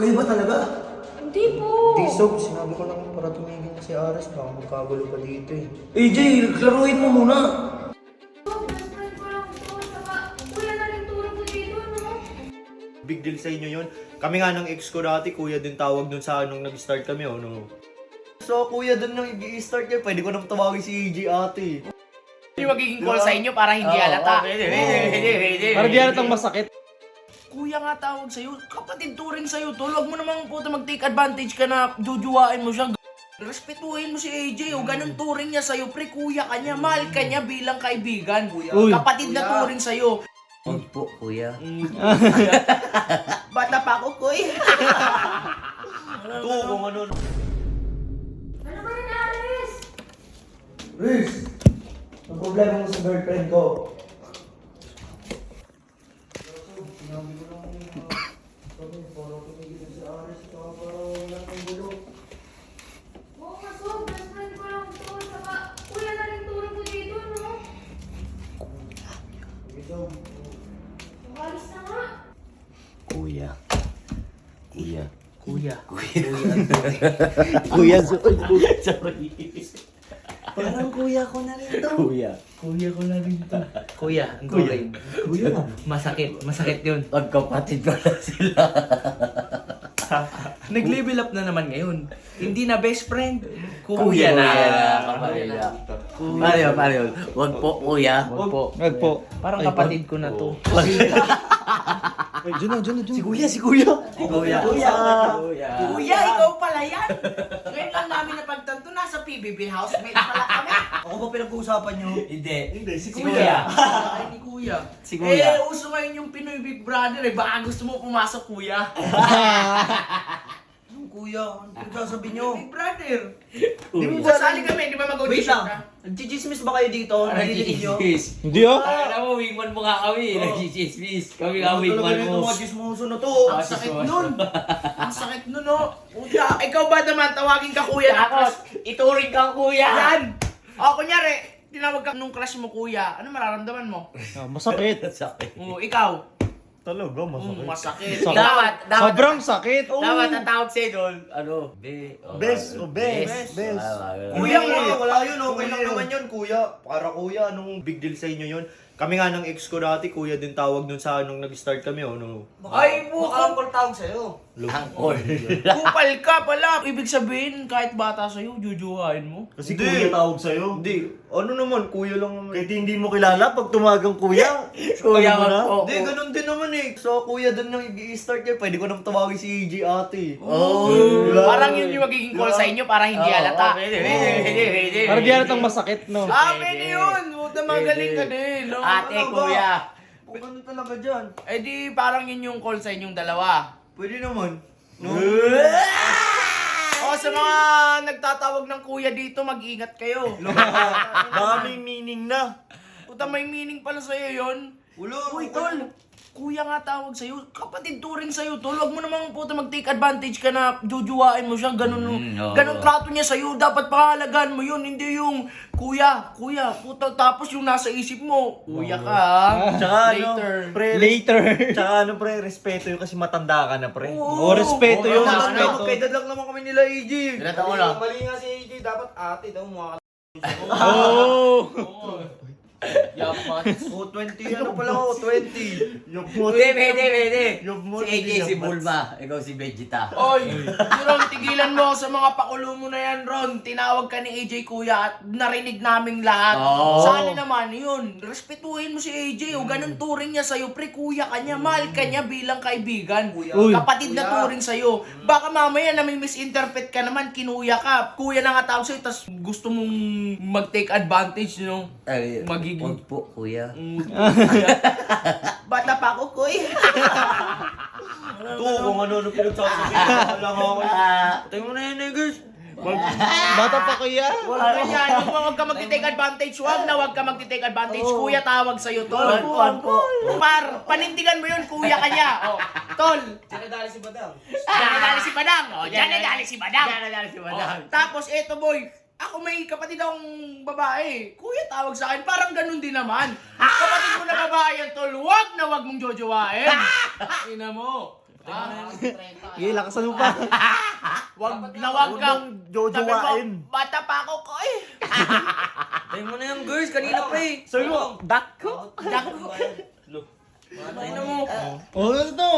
Kayo ba talaga? Hindi po. Di, Sob, sinabi ko lang para tumigil na si Ares. Baka magkagulo pa dito eh. AJ, klaruin mo muna. Best friend ko lang to. Saka, kuya na rin turo ko dito, no? Big deal sa inyo yun. Kami nga ng ex ko dati, kuya din tawag dun sa nung nag-start kami, no? So, kuya dun nung i-start yan, pwede ko nang tawagin si AJ ate. Hindi magiging call sa inyo para hindi halata. Para di halatang masakit. Kuya nga tawag sa'yo, kapatid turing sa'yo tol. Huwag mo namang puta mag-take advantage ka na jujuwain mo siya. Respetuhin mo si AJ o ganun turing niya sa'yo. Pre, kuya ka niya, mahal ka niya bilang kaibigan. Uy. Kapatid na turing sa'yo. Huwag po, kuya. Bata pa ako, kuya. To, kung ano. Ano ba yun, Aris? Riz, ang problema mo sa girlfriend ko. Sinabi ko lang kami, para tumigil na si Ares, para wala kang gulo. Oo nga, Sob. Best friend ko lang to. Saka, kuya na rin turo ko dito, no? Ito, Umalis na nga. Kuya. Kuya. Kuya. Kuya, sorry. Parang kuya ko na rin to. Kuya. Kuya ko na rin to. Kuya, ang turing. Kuya. Masakit yun. Magkapatid pala sila. Nag-level up na naman ngayon. Hindi na best friend. Kuya Kuya na. Kapatid na. Paano yun? Huwag po, kuya. Wag po. Wag po. Parang kapatid ko na to. Ay, dyan na. Si kuya. Si kuya. Kuya. Kuya, ikaw pala yan. Ngayon lang namin napagtanto, nasa PBB housemate pala kami. ako ba pinag-uusapan nyo? Hindi. Hindi, si Kuya. Ay, ni Kuya. Si Kuya. Uso ngayon yung Pinoy Big Brother eh. Baka gusto mo pumasok, Kuya. Anong kuya? Ano sasabihin nyo? Big Brother. Di mo Sasali kami, di ba Wait mag-audition lang. ka? Nagchichismis ba kayo dito? Narinig nyo? Hindi ah. Alam mo, wingman mo nga kami. Nag-chismis. Kami nga Ano wingman talaga mo. itong mga chismoso na to? Ang sakit nun. Ang sakit nun, no? Kuya, ikaw ba naman tawagin ka Kuya na crush? Ituring ka kuya. Yan! O, kunyari, tinawag ka nung crush mo Kuya. Ano mararamdaman mo? Masakit. Sakit. Ikaw? Talaga, Masakit. Sakit. Dapat. Sobrang sakit. Dapat ang tawag sa'yo doon. Ano? Best. Best. Kuya, wala yun. Okay lang naman yun, kuya. Para kuya, anong big deal sa inyo yun? Kami nga ng ex ko dati, kuya din tawag dun sa nung nag-start kami, no? Ay, bukal. tawag sa'yo. Angkol. Kupal ka pala. Ibig sabihin, kahit bata sa'yo, jujuhain mo. Kasi kuya tawag sa'yo? Hindi. Ano naman, kuya lang naman. Kahit hindi mo kilala, pag tumagang kuya, Kuya alam mo na? mo. Hindi, ganun din naman eh. So, kuya dun nang i-start yan, pwede ko nang tawagin si AJ ate. Oh. Diba? Parang yun yung magiging call sa inyo para hindi halata. Pwede. Para di halatang masakit, no? Pwede yun. Puta, magaling ka din. No? Ate, Ano ba? kuya. Kung ganun talaga dyan. Eh di, parang yun yung call sa inyong dalawa. Pwede naman. No? O, sa mga nagtatawag ng kuya dito, mag-ingat kayo. Baka may meaning na. Puta, may meaning pala sa'yo yun. Ulo, Uy, tol. Kuya nga tawag sa'yo. Kapatid turing sa'yo, tol. Huwag mo namang puta mag-take advantage ka na jujuwain mo siya. Ganun, oo. ganun trato niya sa'yo. Dapat pahalagaan mo yun. Hindi yung, kuya, puta. Tapos yung nasa isip mo, kuya ka, ha? Tsaka Later. pre, Later. Tsaka pre, respeto yun kasi matanda ka na pre. O, respeto yun. Matanda Respeto. ka, magkaedad lang naman kami nila AJ. Ilan taon lang? Mali nga si AJ, dapat ate daw mukha Oh. Yapat. O 20, ano pala ako, 20. Yung Pwede. Yung mo, Si AJ, si Bulma. Ikaw si Vegeta. Oy, Ron, tigilan mo sa mga pakulo mo na yan, Ron. Tinawag ka ni AJ Kuya at narinig naming lahat. Oo. Sana naman yun. Respetuhin mo si AJ. O ganun turing niya sa'yo. Pre, kuya ka niya. Mahal ka niya bilang kaibigan. Uy. Kapatid na turing sa'yo. Baka mamaya na may misinterpret ka naman, kinuya ka. Kuya na nga tawag sa'yo, tas gusto mong mag-take advantage, no? Ay, Magiging- Huwag po, kuya. Bata pa ako, kuy. To, kung ano pinagsasabihin. Wala nga ako. Tayo mo na yun eh, guys. Bata pa kuya. Wala yan. Huwag ka mag-take advantage. Huwag ka mag-take advantage. Kuya tawag sa'yo, tol. Par, panindigan mo yun, kuya ka niya. Oh, tol. Diyan nadali si Badang. Diyan nadali si Badang. Oh, diyan nadali si Badang. si Oh, tapos eto boy, ako may kapatid akong babae. Kuya tawag sa akin, parang ganun din naman. Kapatid mo na babae yan, tol. Huwag mong jojowain. Ina mo. Sige, lakasan mo pa. Wag na wag kang jojowain. Bata pa ako ko eh. Tayo mo na yung girls, kanina pa eh. Sabi mo, Dako. Ano mo? Oh, ano to?